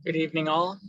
Good evening, all.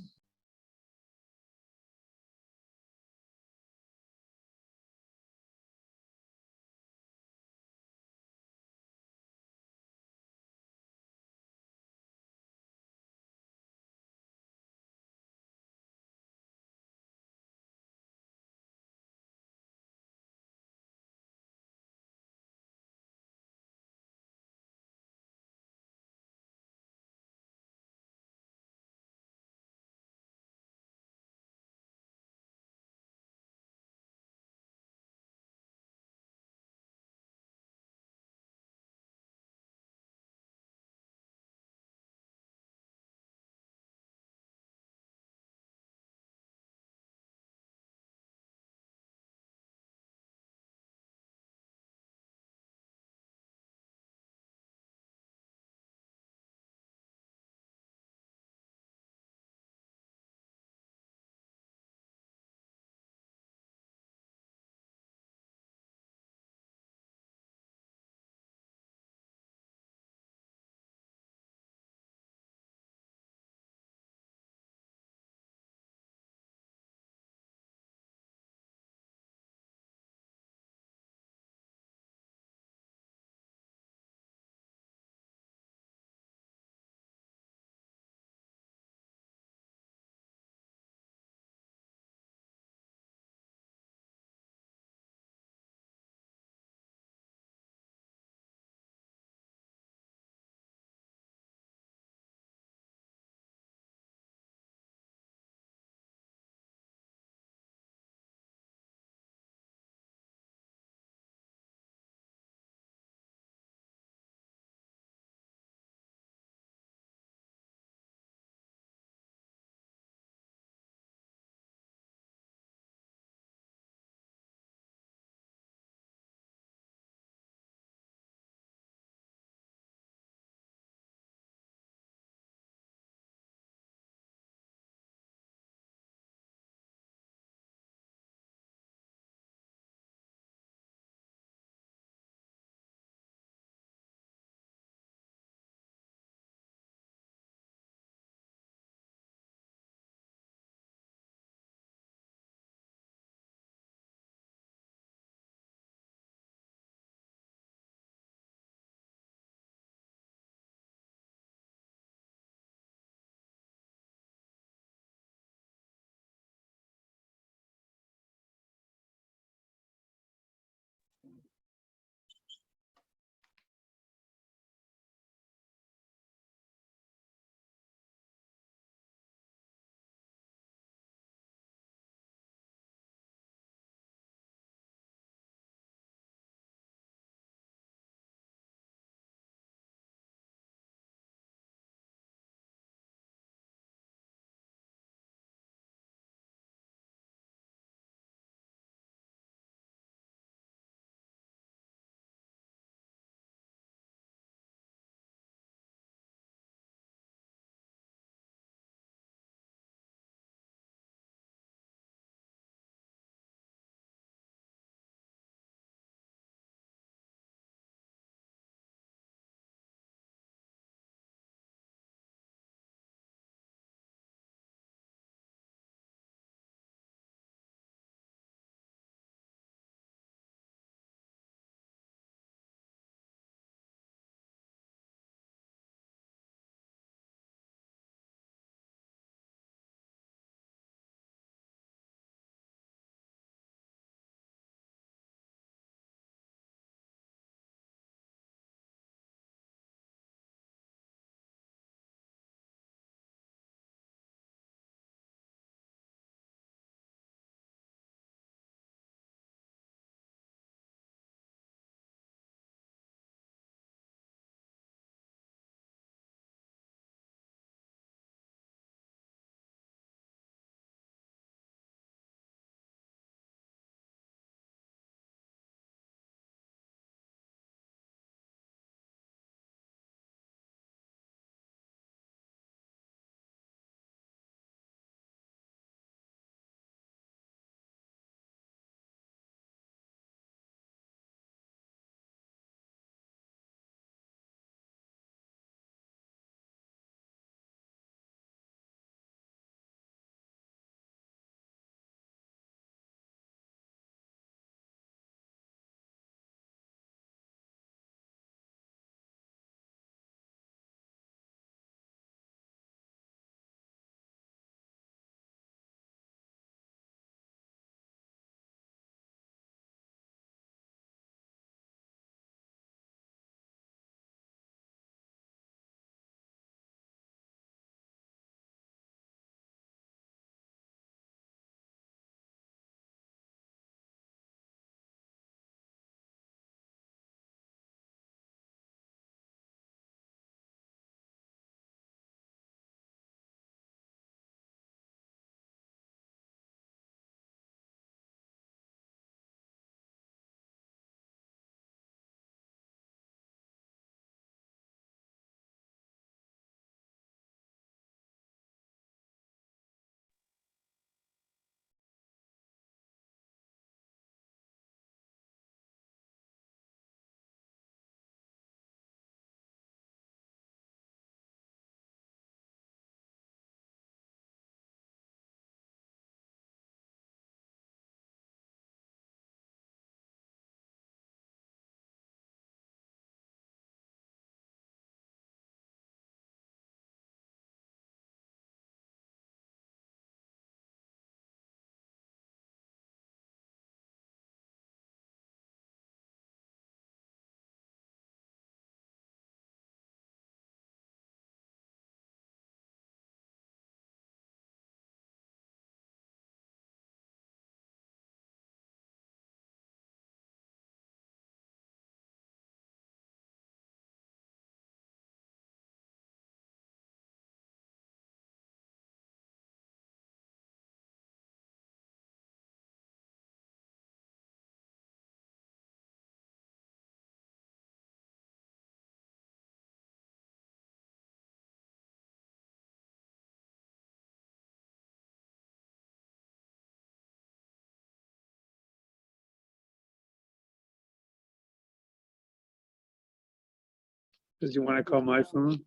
Did you want to call my phone?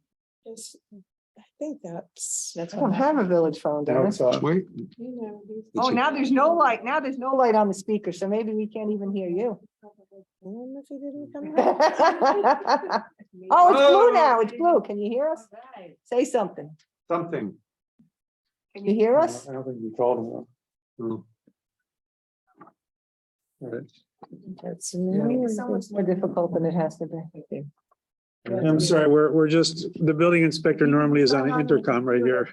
Yes, I think that's. I don't have a village phone, No, Dennis. wait. Oh, now there's no light. Now there's no light on the speaker, so maybe we can't even hear you. If he didn't come Oh, it's blue now. It's blue. Can you hear us? Say something. Something. Can you hear us? I don't think you called him. No. All right. That's It's so much more difficult than it has to be. I'm sorry, we're just, the building inspector normally is on an intercom right here.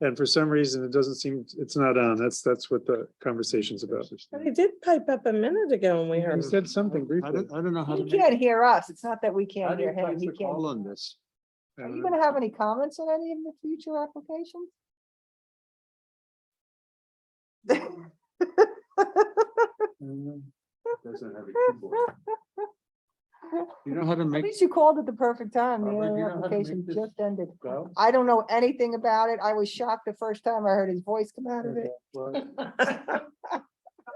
And for some reason, it doesn't seem, it's not on. That's what the conversation's about. But he did pipe up a minute ago when we heard He him. said something I briefly. don't know how to. He can't hear us. It's not that we How can't do hear you him. press He the can't. call on this? I Are don't you know. gonna have any comments on any of the future applications? Doesn't have a keyboard. You know how to At make, least you called at the perfect time. The Barbara, do you know how to application make this just ended. go? I don't know anything about it. I was shocked the first time I heard his voice come out of it. Well,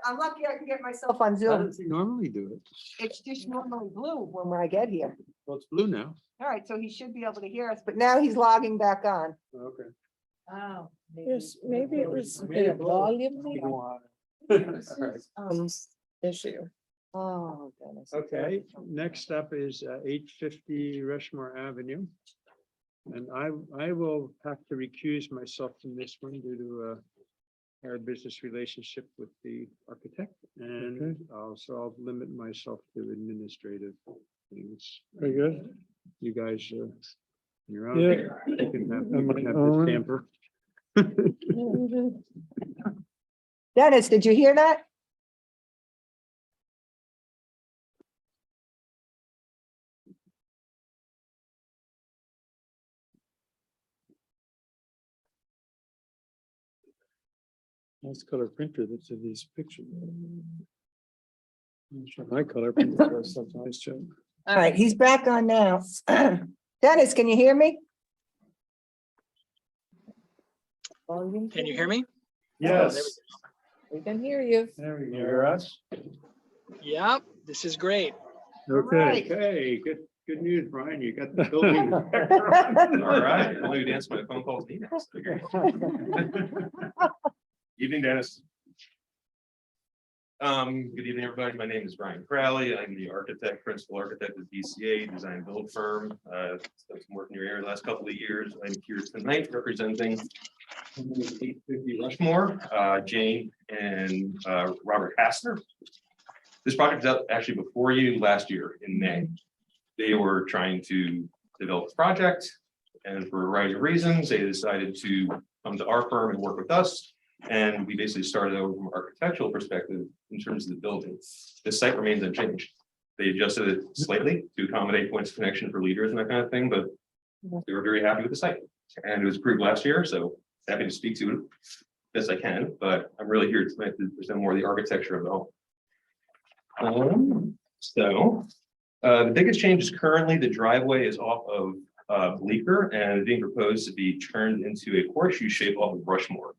I'm lucky I can get myself on how Zoom. does he normally do it? It's just normally blue when I get here. Well, it's blue now. All right, so he should be able to hear us, but now he's logging back on. Okay. Oh. Yes, maybe it was Maybe the it was. volume thing, All right. issue. Oh, goodness. Okay, next up is 850 Rushmore Avenue. And I will have to recuse myself from this one due to our business relationship with the architect. And so I'll limit myself to administrative things. Very good. You guys, you're on. Yeah. You can have, On you my can have own. this camper. Dennis, did you hear that? Nice color printer that's in these pictures. I'm sure my color printer does such a nice job. All right, he's back on now. Dennis, can you hear me? Can you hear me? Yes. We can hear you. There we You go. hear us? Yep, this is great. Okay. Okay, good news, Brian. You got the building. All right, I'll leave to answer my phone calls. and emails. Evening, Dennis. Good evening, everybody. My name is Brian Crowley. I'm the architect, principal architect of DCA Design Build Firm. Done some work in your area the last couple of years. I'm here tonight representing 850 Rushmore, Jane and Robert Hastner. This project was actually before you last year in May. They were trying to develop this project, and for a variety of reasons, they decided to come to our firm and work with us. And we basically started over from an architectural perspective in terms of the building. The site remains unchanged. They adjusted it slightly to accommodate points of connection for leaders and that kind of thing, but they were very happy with the site. And it was approved last year, so happy to speak to it as I can, but I'm really here tonight to present more of the architecture of the home. The biggest change is currently the driveway is off of Bleecker and is being proposed to be turned into a horseshoe shape off of Rushmore.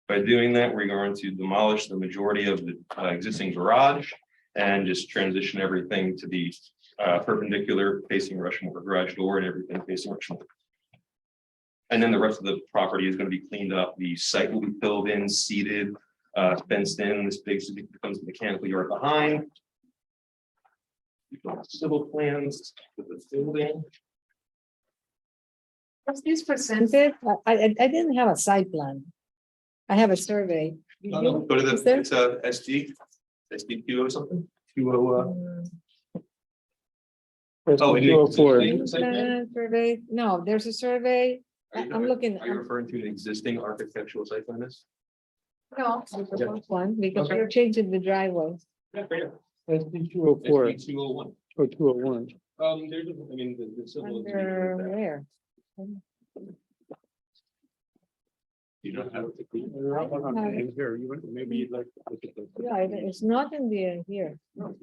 By doing that, we're going to demolish the majority of the existing garage and just transition everything to be perpendicular facing Rushmore, garage door and everything facing Rushmore. And then the rest of the property is going to be cleaned up. The site will be filled in, seeded, fenced in. This basically becomes the mechanical yard behind. Civil plans with the building. Was this presented? I didn't have a site plan. I have a survey. Go to the, Is there? it's a SD2 or something. 20. Oh, it is. 204. Survey, no, there's a survey. I'm looking. Are you referring to an existing architectural site plan? This? No, the first one, because we're changing the driveway. Yeah, right. SD 204 SD 201. or 201. There's, I mean, the civil. Under where? You don't have. In here, you want, maybe you'd like to look at the. Yeah, it's not in the here. Oh,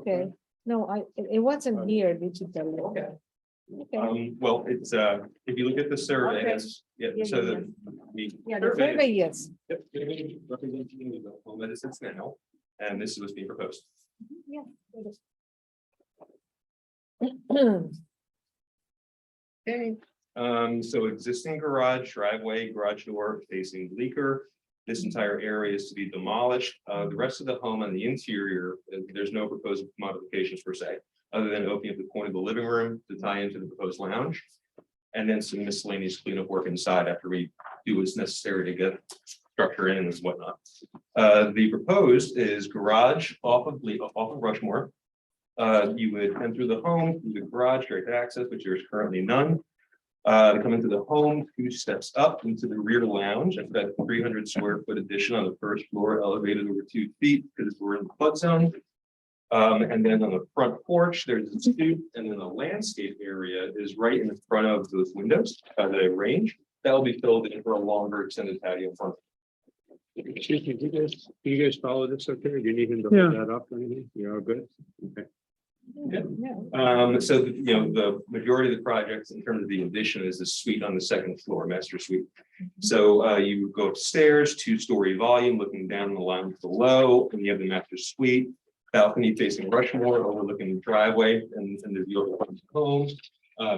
okay. No, it wasn't here digitally. Okay. Okay. Well, it's, if you look at the survey, Okay. it's, yeah, Yeah, so yeah, the. Yeah, the survey, yes. Yep, representing the home that it sits now, and this is what's being proposed. Okay, So existing garage, driveway, garage door facing Bleecker. This entire area is to be demolished. The rest of the home on the interior, there's no proposed modifications per se, other than opening up the corner of the living room to tie into the proposed lounge. And then some miscellaneous cleanup work inside after we do what's necessary to get structure in and whatnot. The proposed is garage off of Rushmore. You would enter the home through the garage, direct access, which there is currently none. To come into the home, 2 steps up into the rear lounge. I've got 300 square foot addition on the first floor, elevated over 2 feet because we're in the flood zone. And then on the front porch, there's a stoop, and then the landscape area is right in front of those windows, the range. That'll be filled in for a longer extended patio front. Excuse me, do you guys follow this okay? Do you need him to Yeah. hold that up or anything? You're all good? Okay. So, you know, the majority of the projects in terms of the addition is the suite on the second floor, master suite. So you go upstairs, 2-story volume, looking down the lounge below, and you have the master suite, balcony facing Rushmore, overlooking the driveway and the view of the home,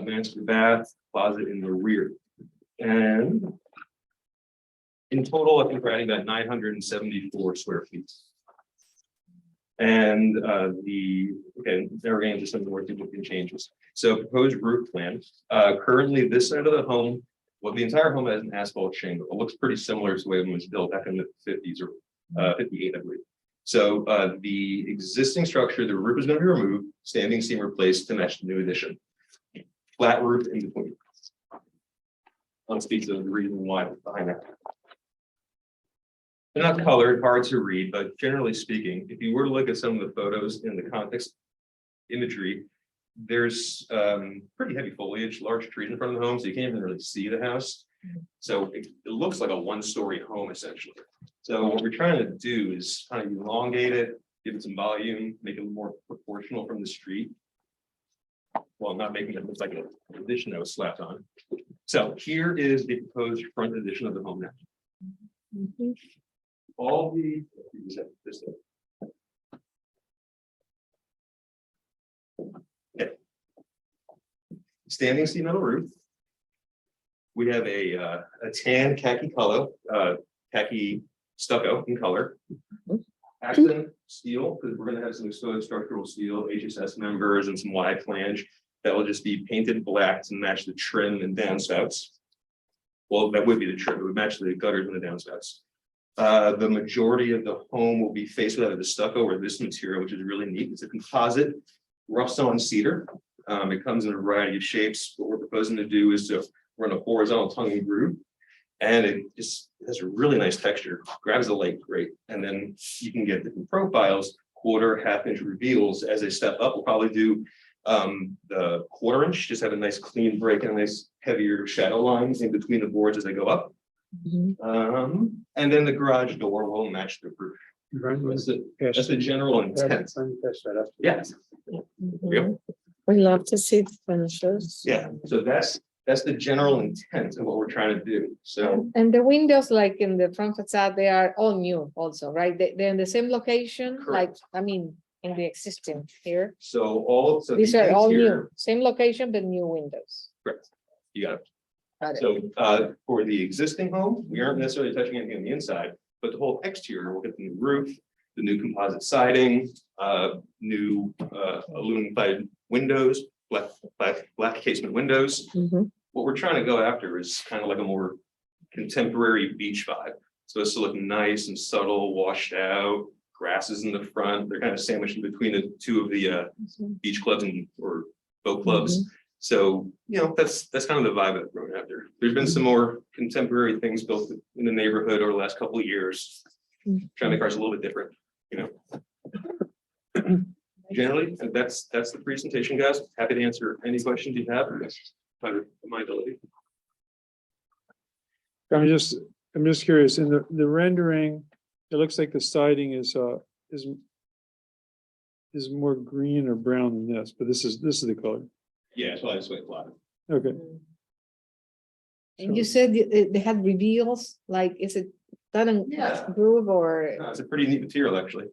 master bath, closet in the rear. And in total, I think we're adding about 974 square feet. And there we're getting to some more significant changes. So proposed roof plan. Currently, this side of the home, well, the entire home has an asphalt shingle. It looks pretty similar to the way it was built back in the 50s or 58, I believe. So the existing structure, the roof is going to be removed, standing seam replaced to match the new addition. Flat roof in between. I'll speak to the reason why behind that. They're not colored, hard to read, but generally speaking, if you were to look at some of the photos in the context imagery, there's pretty heavy foliage, large trees in front of the home, so you can't even really see the house. So it looks like a 1-story home essentially. So what we're trying to do is kind of elongate it, give it some volume, make it more proportional from the street. Well, not making it look like an addition that was slapped on. So here is the proposed front addition of the home now. All the standing seam metal roof. We have a tan khaki color, khaki stucco in color. Accent steel, because we're going to have some exposed structural steel, HSS members, and some wide flange that will just be painted black to match the trim and downspouts. Well, that would be the trim, it would match the gutters and the downspouts. The majority of the home will be faced with either the stucco or this material, which is really neat. It's a composite rough sawn cedar. It comes in a variety of shapes. What we're proposing to do is to run a horizontal tongue and groove, and it just has a really nice texture, grabs the light great. And then you can get different profiles, 1/4, 1/2 inch reveals. As they step up, we'll probably do the 1/4 inch, just have a nice clean break and a nice heavier shadow lines in between the boards as they go up. And then the garage door will match the roof. That's the general intent. Yes. we love to see the finishes. Yeah, so that's the general intent of what we're trying to do. So And the windows, like in the front facade, they are all new also, right? They're in the same location, like, Correct. I mean, in the existing here. so These the are all interior- new, same location, but new windows. Correct. You got it. Got it. So for the existing home, we aren't necessarily touching anything on the inside, but the whole exterior will get the new roof, the new composite siding, new aluminum clad windows, black casement windows. Mhm. What we're trying to go after is kind of like a more contemporary beach vibe. So it's to look nice and subtle, washed out, grasses in the front. They're kind of sandwiched in between the two of the beach clubs or boat clubs. So, you know, that's kind of the vibe that we're going after. There's been some more contemporary things built in the neighborhood over the last couple of years. Trying to make ours a little bit different, you know. Generally, that's the presentation, guys. Happy to answer any questions you have. By my ability. I'm just curious, in the rendering, it looks like the siding is more green or brown than this, but this is the color. Yeah, that's why I sweat a lot. Okay. And you said they had reveals, like, is it done in Yeah. groove or? No, it's a pretty neat material, actually.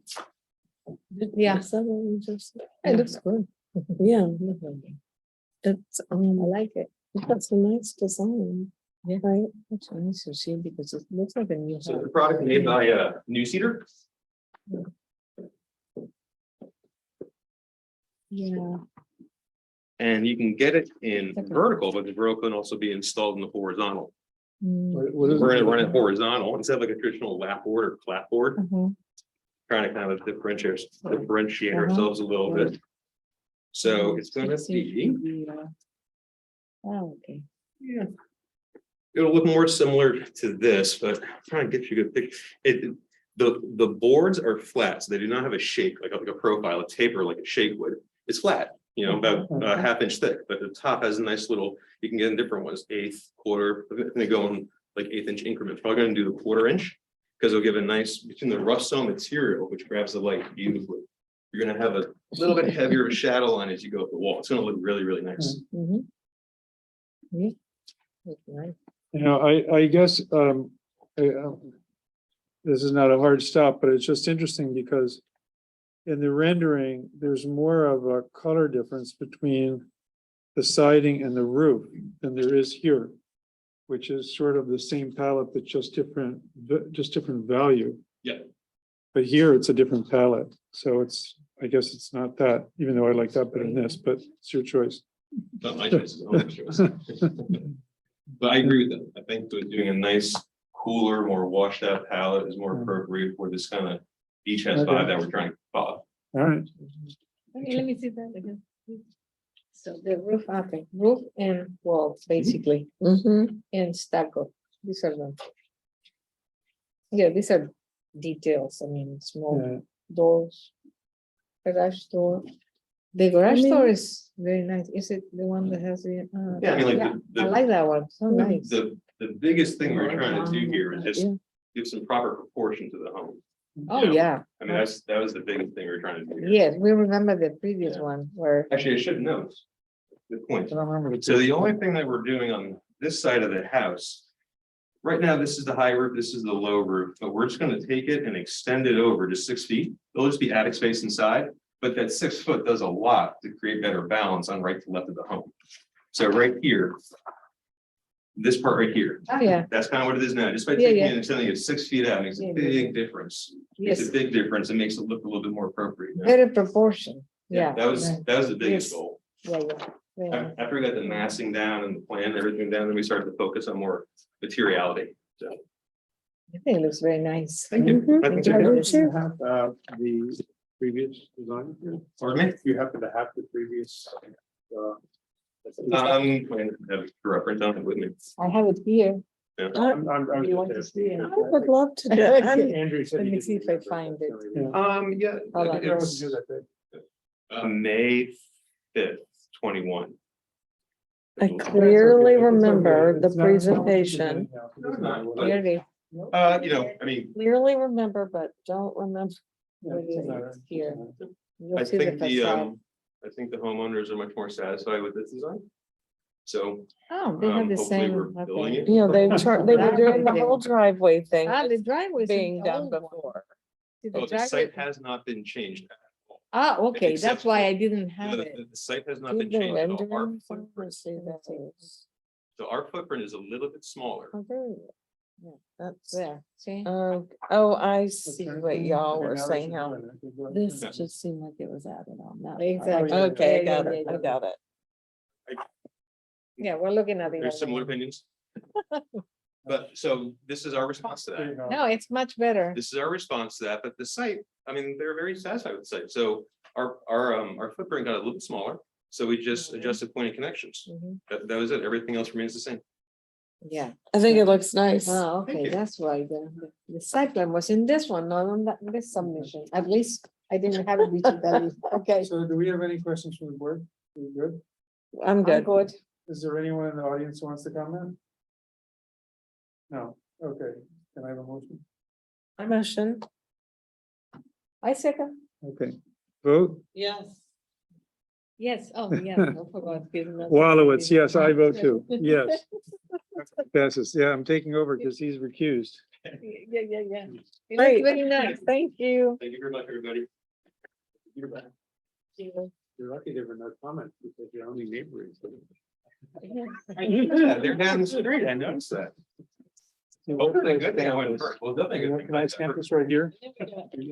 Yeah, It looks good. yeah. It's, I like it. That's a nice design. Yeah. Right? it's nice to see because it looks like a new. So the house. product made by New Cedar. Yeah, And you can get it in Okay. vertical, but the vertical can also be installed in the horizontal. mm, What is We're it? gonna run it horizontal instead of like a traditional lap board or clapboard, uh-huh. trying to kind of differentiate Uh-huh. ourselves a little bit. So it's gonna It seems be, to be, Oh, okay. yeah. It'll look more similar to this, but I'm trying to get you a good picture. The boards are flat, so they do not have a shape, like a profile, a taper like a shake would. It's flat, about a half-inch thick, but the top has a nice little, you can get in different ones, eighth, quarter, they go in like 1/8 inch increments. Probably gonna do the 1/4 inch. Because it'll give a nice, between the rough stone material, which grabs the light beautifully. You're gonna have a little bit heavier of a shadow line as you go up the wall. It's gonna look really, really nice. Mhm. Yeah. Looks nice. I guess, this is not a hard stop, but it's just interesting because in the rendering, there's more of a color difference between the siding and the roof than there is here, which is sort of the same palette, but just different value. Yeah. But here it's a different palette, so I guess it's not that, even though I like that better than this, but it's your choice. Not my choice, it's only choice. But I agree with them. I think that doing a nice, cooler, more washed out palette is more appropriate for this kind of beach house Okay. vibe that we're trying to follow. All right, Okay, let me see that again. So the roof, okay, roof and walls, basically, Mm-hmm. and stucco, these are them. Yeah, these are details, I mean, small yeah, doors. Garage door. The garage mean- door is very nice, is it the one that has the? Yeah, I mean, like I like that one, so nice. the biggest thing we're trying to do here is just Yeah. give some proper proportion to the home. Oh, Yeah. yeah, I mean, that was the biggest thing we were trying to do. here. yes, we remember the previous Yeah. one where. Actually, I should know. Good point. I don't remember So the only thing that we're doing on this side of the house. Right now, this is the high roof, this is the low roof, but we're just gonna take it and extend it over to 6 feet. There'll just be attic space inside, but that 6 foot does a lot to create better balance on right to left of the home. So right here. This part right here, Oh, yeah, that's kind of what it is now, just by Yeah, taking yeah. it and extending it 6 feet out, makes Yeah, a yeah, big difference. Makes yes, a big difference, it makes it look a little bit more appropriate. now. better proportion, yeah. That was the biggest Yes. goal. Yeah, yeah. Very nice. After we got the massing down and the plan, and everything down, then we started to focus on more materiality. So, I think it looks very nice. thank you. I think so. I do Yeah. too. Have the previous design here? Pardon me? You happen to have the previous. Plan to have a reference on it with me. I have it here. Yeah. You want to see it? I would love to. do- Andrew said Let he me didn't see if I remember, find so it. he didn't. Yeah. Hold on. It's, May 5th, 21. I clearly remember the It's not- presentation. Clearly, I mean, Clearly remember, but don't remember. where it is here. You'll I see the think facade. I think the homeowners are much more satisfied with this design. So, Oh, they have the hopefully we're same. building okay. it. You know, they were doing the Driveway whole driveway thing Ah, the driveway is being done before. Oh, the site has not been changed. Ah, okay, except that's why for- I didn't have it. The site has not Do been the changed at all. Our renderings, footprint- let's see that is- So our footprint is a little bit smaller. Oh, there you go. Yeah, that's, There, see? oh, I see what y'all were saying, how this Yeah. just seemed like it was added on that. Exactly. Okay, I Yeah, got yeah, it, yeah, I got it. Yeah, we're looking at the. There's other similar one. opinions. But so this is our response to that. No, it's much better. This is our response to that, but the site, I mean, they're very satisfied with the site. So our footprint got a little bit smaller. So we just adjusted point of connections. Mhm. That was it. Everything else remains the same. Yeah. I think it looks nice. Oh, Thank okay, you. that's why the site plan was in this one, not on that, this submission. At least I didn't have it digitally. Okay. So do we have any questions from the board? We good? I'm good. Good. Is there anyone in the audience who wants to comment? No, okay, can I have a motion? I motion. I second. Okay, vote, Yes. Yes, oh, yeah. I forgot. Wallowitz, yes, I vote too, yes. Passes, yeah, I'm taking over because he's recused. Yeah, yeah, yeah. It Great. looks very nice. Thank you. Thank you very much, everybody. You're lucky there were no comments because your only neighbor is. Yeah, they're down the street. I noticed that. Hopefully good thing I went first. Well, good thing. Can I stamp this right here? You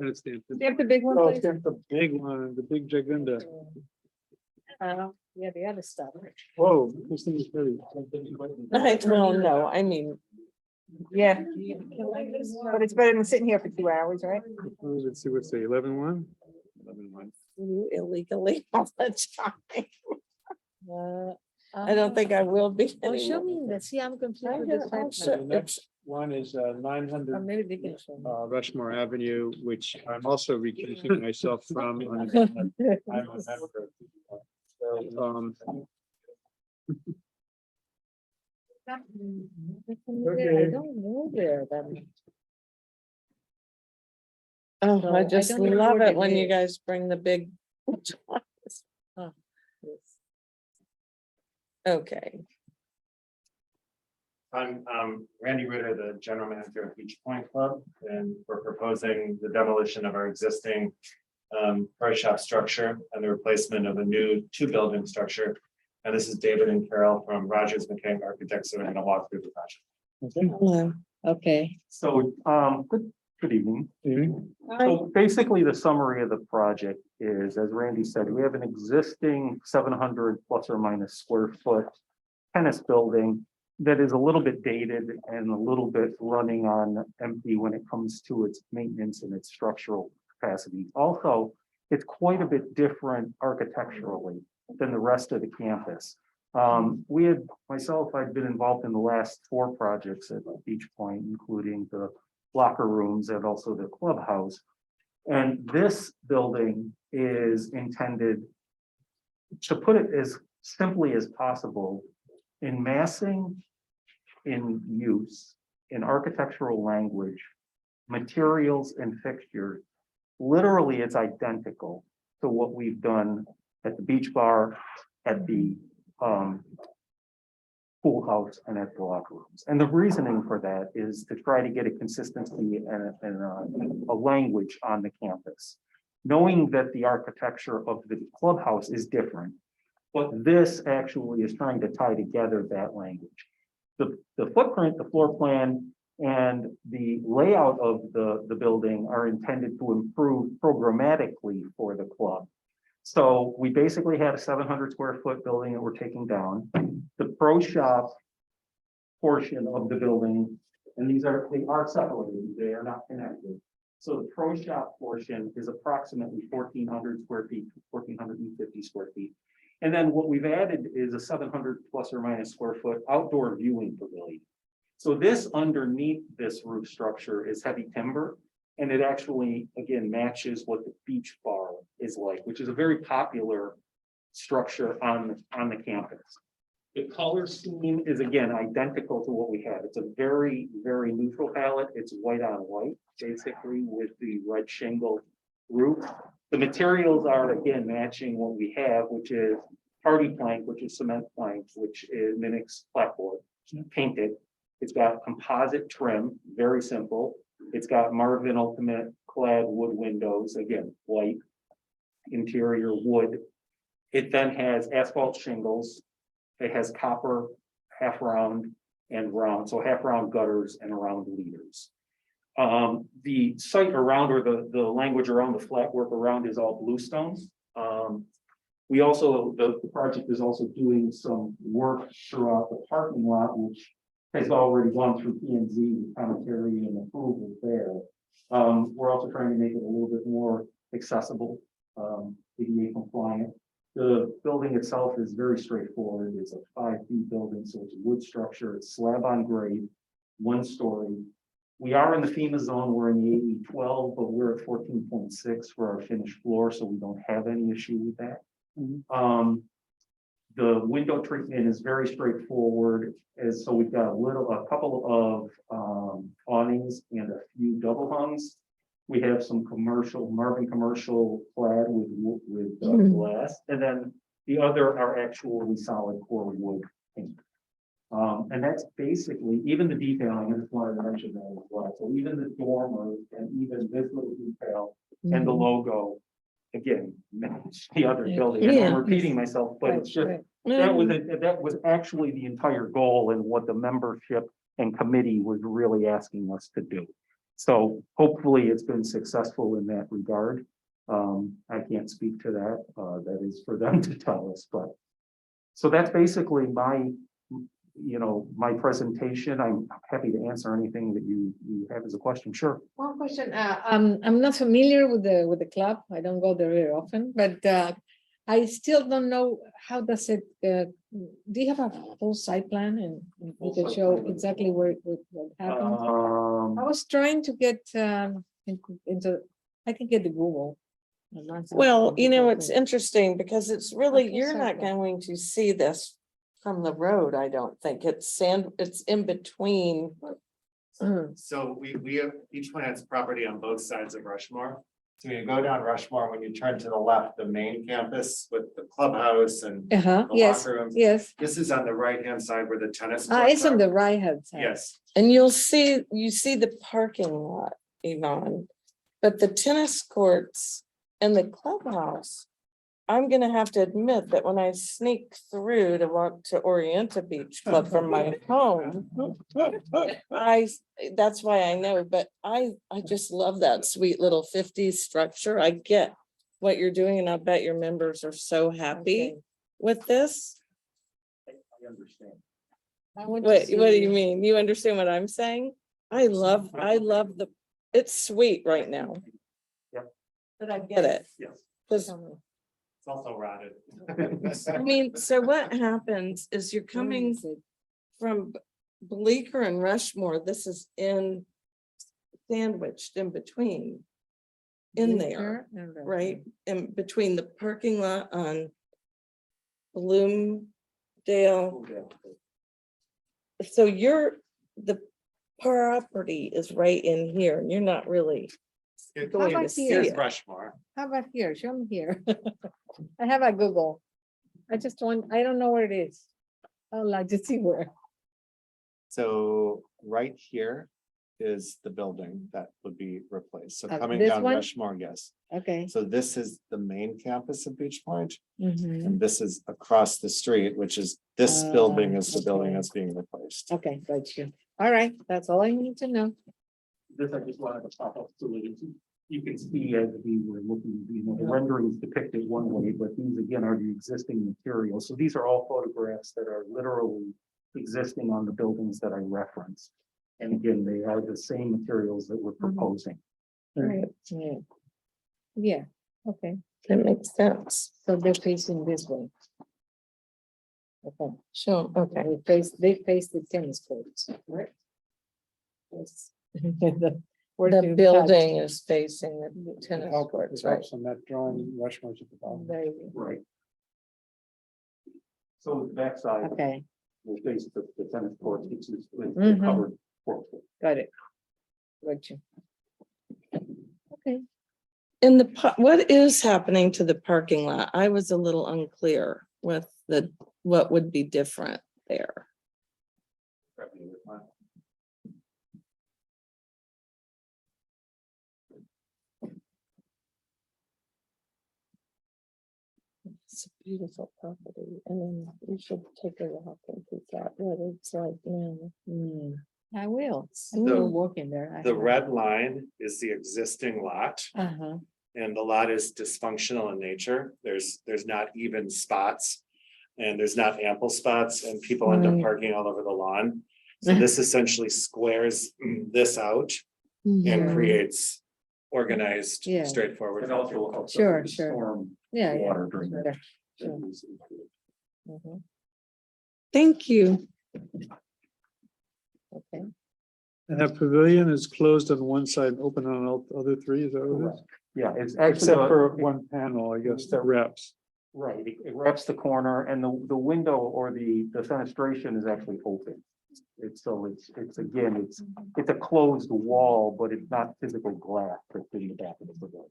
gotta stand for- You have the big one, Oh, please? stamp the big one, the big Jagunda. Yeah, the other stuff. Whoa, this thing is heavy. Well, no, I mean, Yeah. But it's better than sitting here for 2 hours, right? Let's see, what's the 11-1? you illegally all the time. I don't think I will be. Oh, show anymore. me that. See, I'm confused I with this. don't- I'll right show- now. The next one is Or 900. maybe they can show me. Rushmore Avenue, which I'm also recusing myself from. I'm a member. Um, I Okay. don't know there, then. Oh, So I I just don't know love what it it when you is. guys bring the big. Okay, I'm Randy Ritter, the general manager of Beach Point Club, and we're proposing the demolition of our existing pro shop structure and the replacement of a new 2-building structure. And this is David and Carol from Rogers McCain Architects, so we're going to walk through the project. hello. Okay. So, good evening. So basically, the summary of the project is, as Randy said, we have an existing 700 plus or minus square foot tennis building that is a little bit dated and a little bit running on empty when it comes to its maintenance and its structural capacity. Also, it's quite a bit different architecturally than the rest of the campus. I'd been involved in the last 4 projects at Beach Point, including the locker rooms and also the clubhouse. And this building is intended, to put it as simply as possible, in massing, in use, in architectural language, materials and fixtures. Literally, it's identical to what we've done at the beach bar, at the pool house, and at the locker rooms. And the reasoning for that is to try to get a consistency and a language on the campus. Knowing that the architecture of the clubhouse is different, but this actually is trying to tie together that language. The footprint, the floor plan, and the layout of the building are intended to improve programmatically for the club. So we basically have a 700 square foot building that we're taking down. The pro shop portion of the building, and they are separated, they are not connected. So the pro shop portion is approximately 1,400 square feet, 1,450 square feet. And then what we've added is a 700 plus or minus square foot outdoor viewing pavilion. So this underneath this roof structure is heavy timber. And it actually, again, matches what the beach bar is like, which is a very popular structure on the campus. The color scheme is, again, identical to what we have. It's a very, very neutral palette. It's white on white, basically, with the red shingle roof. The materials are, again, matching what we have, which is hardy plank, which is cement plank, which mimics clapboard, painted. It's got composite trim, very simple. It's got Marvin Ultimate clad wood windows, again, white, interior wood. It then has asphalt shingles. It has copper, half round and round, so half round gutters and round leaders. The site around, or the language around the flat work around, is all bluestones. We also, the project is also doing some work throughout the parking lot, which has already gone through P&Z commentary and approval there. We're also trying to make it a little bit more accessible, ADA compliant. The building itself is very straightforward. It's a 5B building, so it's a wood structure. It's slab on grade, 1 story. We are in the FEMA zone. We're in the AE 12, but we're at 14.6 for our finished floor, so we don't have any issue with that. The window treatment is very straightforward, so we've got a couple of awnings and a few double hungs. We have some Marvin commercial clad with glass, and then the other are actually solid core wood paint. And that's basically, even the detailing, I just wanted to mention that as well. So even the dormers and even this little detail and the logo again, manage the other building. And Yeah. I'm repeating myself, but it's just, that was actually the entire goal and what the membership and committee was really asking us to do. So hopefully it's been successful in that regard. I can't speak to that. That is for them to tell us, but. So that's basically my, my presentation. I'm happy to answer anything that you have as a question. Sure. One question, I'm not familiar with the club. I don't go there very often, but I still don't know how does it, do you have a full site plan and you can show exactly what happened? I was trying to get into, I can get the Google. Well, it's interesting because it's really, Okay, you're so not good. going to see this from the road, I don't think. It's in between. So we have, each one has property on both sides of Rushmore. So when you go down Rushmore, when you turn to the left, the main campus with the clubhouse and Uh-huh, the yes, locker rooms. yes. This is on the right-hand side where the tennis. Ah, courts it's on are. the right hand side. Yes, And you see the parking lot, Yvonne, but the tennis courts and the clubhouse. I'm gonna have to admit that when I sneak through to walk to Orienta Beach Club from my home, that's why I know, but I just love that sweet little 50s structure. I get what you're doing and I bet your members are so happy Okay. with this. I understand. I want What to do see- you mean? You understand what I'm saying? I love it's sweet right now. Yep. But I get it, Yes. because it's also rotted. I mean, so what happens is you're Where coming is it? from Bleecker and Rushmore, this is sandwiched in between. In there, Bleecker and Rushmore. right? In between the parking lot on Bloomdale. So the property is right in here and you're not really going to about see here? Here's it. Rushmore. How about here? Show me here. I have a Google. I don't know where it is. I'd like to see where. So right here is the building that would be replaced. So coming this down one? Rushmore, yes. Okay. So this is the main campus of Beach Point, Mhm. and this is across the street, which is, this building is the building okay. that's being replaced. Okay, got you. All right, that's all I need to know. This I just wanted to pop up so that you can see as we were looking, the renderings depicted one way, but these again are the existing materials. So these are all photographs that are literally existing on the buildings that I referenced. And again, they are the same materials that we're proposing. Right, Yeah. Yeah, okay, that makes sense. so they're facing this way. Okay, Sure, okay. they face the tennis courts, right? Yes. Where The to touch. building is facing the tennis courts, right? On that drawing, Rushmore's at the bottom. There you go. Right. So the backside Okay, will face the tennis courts, which is with the Mhm. covered court. got it. Got you. Okay, In what is happening to the parking lot? I was a little unclear with what would be different there. It's a beautiful property. I mean, you should take a walk and see that, what it's like now. I will. I The- will walk in there. The red line is the existing lot, Uh-huh, and the lot is dysfunctional in nature. There's not even spots. And there's not ample spots, and people end up Right. parking all over the lawn. So this essentially squares this out and Mhm. creates organized, Yeah. straightforward. And also helps us Sure, with sure. storm yeah, yeah. water drainage. better. Sure. Mhm. Thank you. Okay, And that pavilion is closed on one side, and open on all other three, is that what it is? Yeah, it's actually. Except for one panel, I guess, that wraps. Right, it wraps the corner and the window or the fenestration is actually open. It's again, it's a closed wall, but it's not physical glass that's in the back of the pavilion.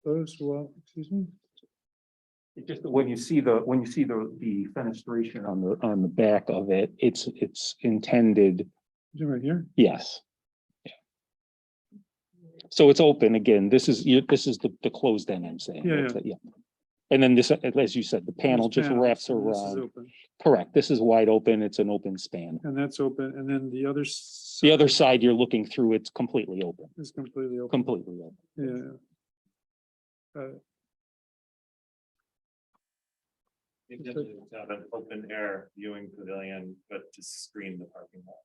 Closed, well, excuse me? It's just that when you see the fenestration on the back of it, it's intended, Is it right here? yes. So it's open again. This is, this is the closed end, I'm saying. Yeah, That's it, yeah. And then this, as you said, the panel This just panel, wraps and this is around. open, Correct. This is wide open. It's an open span. and that's open, and then the other. The other side you're looking through, it's completely open, Is completely open. completely open. Yeah. It does have an open air viewing pavilion, but to screen the parking lot.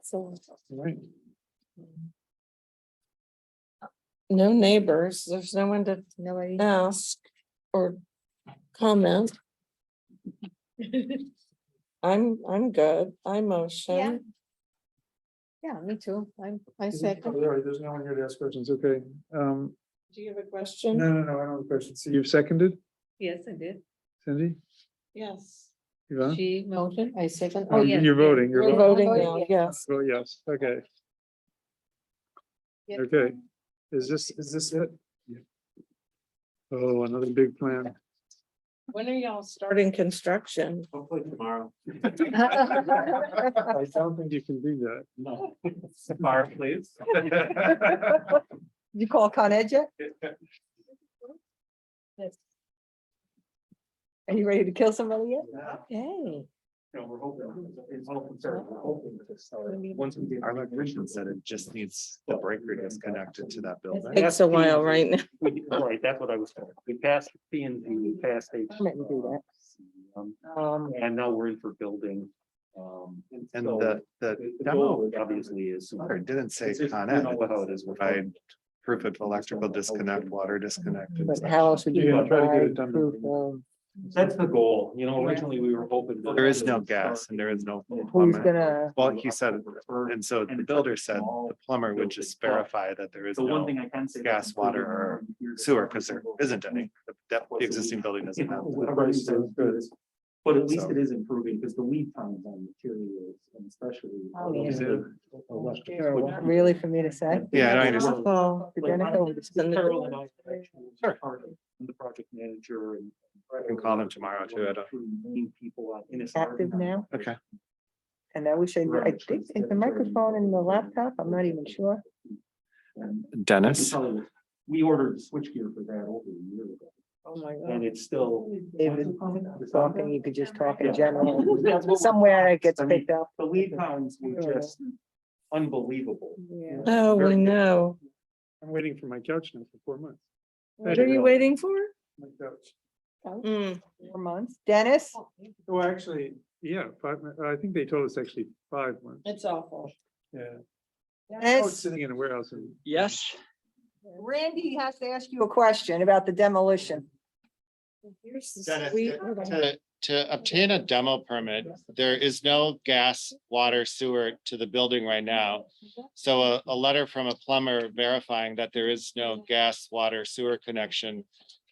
So Right. no neighbors, there's no one to Nobody. ask or comment. I'm good. I motion. Yeah, me too. I Oh, second. all right, there's no one here to ask questions, okay. Do you have a question? No, I don't have a question. So you've seconded, Yes, I did. Cindy? Yes. Yvonne? She motion, I second. Oh, Oh, yes. you're voting, you're We're voting. voting now, yes. Oh, yes, okay, Yes. okay. Is this it? Oh, another big plan. When are y'all starting construction? Hopefully tomorrow. I don't think you can do that. No. Bar, please. You call Con Ed yet? Are you ready to kill somebody yet? Hey. We're hoping, it's hoping to start. Once we get. Our electrician said it just needs the breaker disconnected to that building. Takes a while right now. Right, that's what I was told. We passed P and Z, we passed H. I'm letting you do that. And now we're in for building. And so the the demo goal obviously is. or didn't say It's just, Con you Ed, know how it is. provide proof of electrical disconnect, water disconnect. and But such. how else would you Yeah, try to get it provide done. proof of That's the goal, you know, originally we were hoping. There is no gas and there is no who's plumber. gonna, Well, he said, and so the builder said the plumber would just verify that there is The one no thing I can say. gas, water, or sewer, because there isn't any. The existing building doesn't have. that. But at least So- it is improving because the lead times on materials and especially. Oh, yeah. Is it- really for me to say? Yeah, no, I understand. Oh, To Jennifer, we just- Carol and I are actually Sure. part of the project manager and. I can call them tomorrow too. I don't. Main people on Innis Active Garden. now? Okay. And I wish I think, is the microphone in the laptop? I'm not even sure. Dennis. We ordered switchgear for that over a year ago oh my and God. it's still. David, talking, you could just talk in Yeah. general. That's what we're- Somewhere it gets I mean, picked up. The lead times were just unbelievable. Yeah. Oh, we know. I'm waiting for my couch now for 4 months. What are you waiting for? My couch. Mm, 4 months. Dennis? Oh, actually, yeah, 5 months. I think they told us actually 5 months. it's awful. Yeah. Oh, it's Dennis? sitting in a warehouse. and- Yes, Randy has to ask you a question about the demolition. Here's the Dennis, sweet- to obtain a demo permit, there is no gas, water, sewer to the building right now. So a letter from a plumber verifying that there is no gas, water, sewer connection,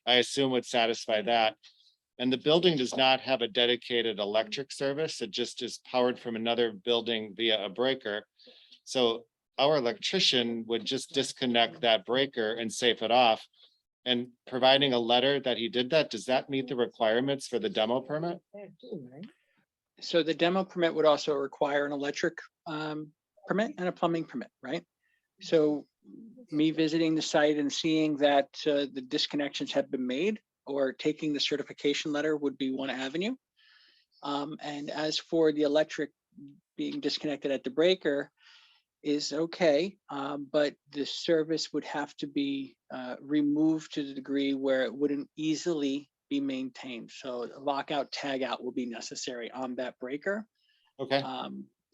I assume would satisfy that. And the building does not have a dedicated electric service. It just is powered from another building via a breaker. So our electrician would just disconnect that breaker and safe it off. And providing a letter that he did that, does that meet the requirements for the demo permit? so the demo permit would also require an electric permit and a plumbing permit, right? So me visiting the site and seeing that the disconnections have been made or taking the certification letter would be one avenue. And as for the electric being disconnected at the breaker is okay, but the service would have to be removed to the degree where it wouldn't easily be maintained. So lockout, tag out will be necessary on that breaker. Okay,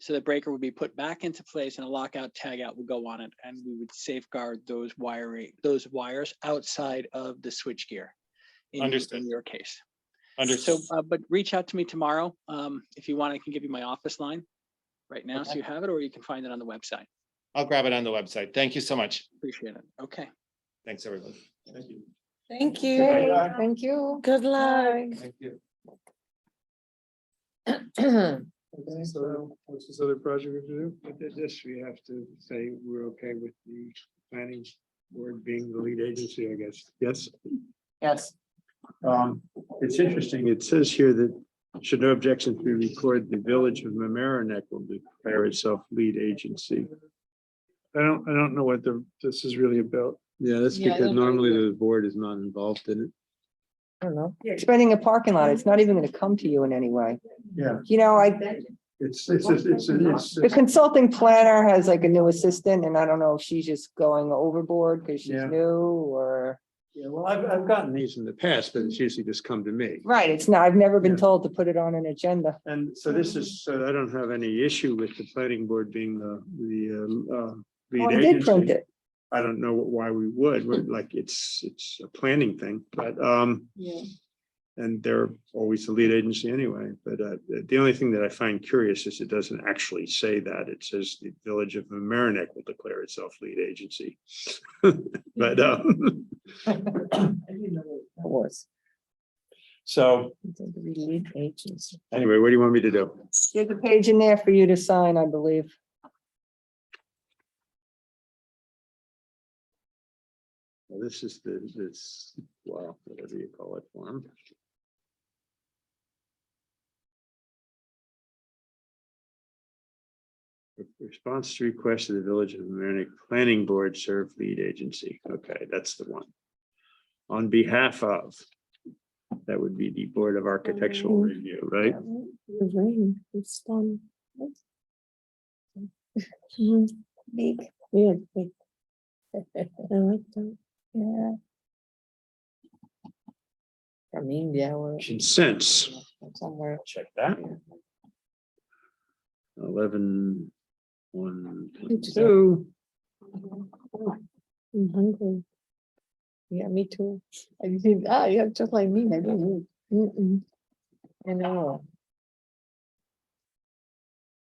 So the breaker would be put back into place and a lockout, tag out would go on it, and we would safeguard those wires outside of the switchgear. Understood. In your case. understood. So, but reach out to me tomorrow. If you want, I can give you my office line right now, so Okay. you have it, or you can find it on the website. I'll grab it on the website. Thank you so much. Appreciate it. Okay. Thanks, everyone. Thank you. Thank Okay, you. thank you. Good luck. Thank you. Okay, so what's this other project we have to do? But this, we have to say we're okay with the planning board being the lead agency, I guess. Yes? Yes. It's interesting. It says here that Should no objections be recorded, the Village of Mamaroneck will declare itself lead agency. I don't know what this is really about. Yeah, that's Yeah, I because don't know normally either. the board is not involved in it. I don't know. You're expanding a parking lot. It's not even gonna come to you in any way. Yeah. You know, It's the consulting planner has like a new assistant and I don't know if she's just going overboard because she's Yeah. new or. Yeah, well, I've gotten these in the past, but it's usually just come to me. Right, it's not, I've never been Yeah. told to put it on an agenda. And so this is, so I don't have any issue with the planning board being the Oh, lead I did print agency. it. I don't know why we would, we're like, it's a planning thing, but, Yeah. and they're always the lead agency anyway, but, the only thing that I find curious is it doesn't actually say that. It says the Village of Mamaroneck will declare itself lead agency. But, I didn't know what that was. so The lead agency. anyway, what do you want me to do? There's a page in there for you to sign, I believe. Well, this is this, well, whatever you call it, form. Response to request of the Village of Mamaroneck Planning Board serve lead agency. Okay, that's the one. On behalf of, that would be the Board of Architectural Review, right? It's fun. Big. Yeah. big. I like that. Yeah. From India or Consents, somewhere. check that. 11/1/22. I'm hungry. Yeah, me too. Yeah, just like me, I don't eat. I know.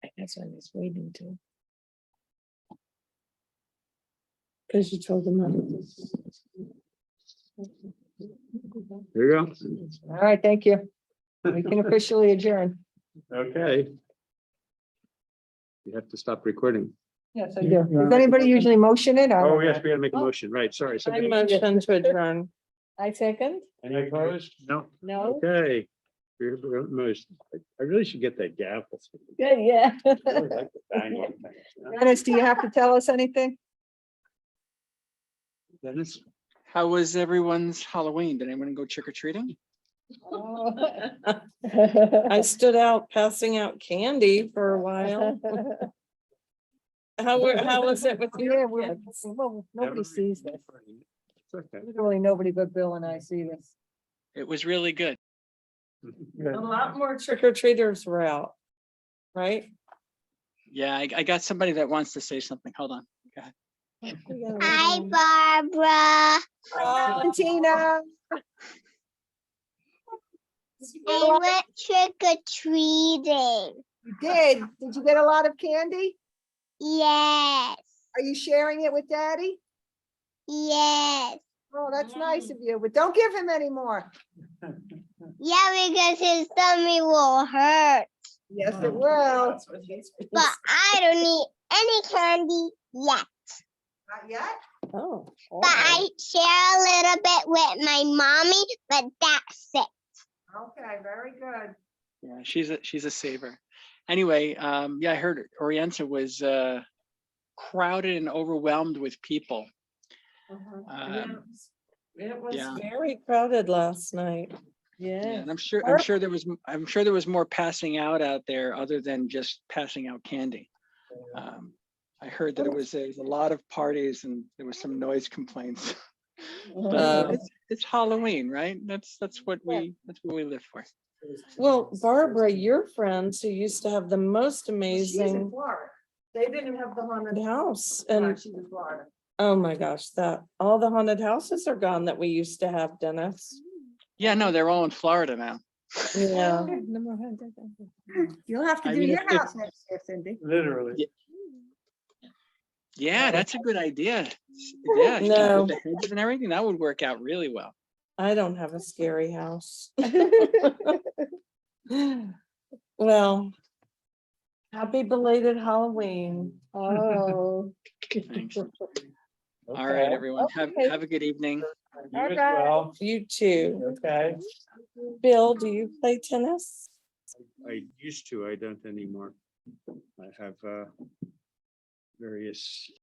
I guess I was waiting to. Cause you told them. There you go. All right, thank you. We can officially adjourn. Okay. You have to stop recording. Yes, I do. Does anybody usually motion it? I Oh, don't yes, know. we gotta make a motion, right, sorry. I somebody- motion to adjourn. I second? Any opposed? No, No? okay. We're most, I really should get that gavel. Good, yeah. I really like the bang on things, you know? Dennis, do you have to tell us anything? Dennis? How was everyone's Halloween? Did anyone go trick or treating? I stood out passing out candy for a while. How was it with you? Yeah, well, nobody sees this. It's okay. Literally, nobody but Bill and I see this. It was really good. A lot more trick or treaters were out, right? Yeah, I got somebody that wants to say something. Hold on. Go ahead. Hi, Barbara. Valentina. I went trick or treating. You did. Did you get a lot of candy? Yes, Are you sharing it with Daddy? yes. Oh, that's nice of you, but don't give him any more. Yeah, because his tummy will hurt. Yes, it will. But I don't need any candy yet. Not yet? Oh. But I share a little bit with my mommy, but that's it. Okay, very good. Yeah, she's a saver. Anyway, yeah, I heard Orienta was crowded and overwhelmed with people. Um, It was yeah. very crowded last night. Yeah, Yeah. and I'm sure there was more passing out there other than just passing out candy. I heard that there was a lot of parties and there was some noise complaints. But it's Halloween, right? That's what we live for. Well, Barbara, your friends who used to have the most She's in amazing Florida. They didn't have the haunted house house. and She's in Florida. oh my gosh, all the haunted houses are gone that we used to have, Dennis. Yeah, no, they're all in Florida now. Yeah. You'll have to I do mean, your if- house next year, Cindy. Literally. Yeah, that's a good idea. Yeah, you can No. put the hedges and everything. That would work out really well. I don't have a scary house. Well, happy belated Halloween. Oh. Thanks. All right, everyone. Have a good evening. You as well. You too. Okay. Bill, do you play tennis? I used to, I don't anymore. I have various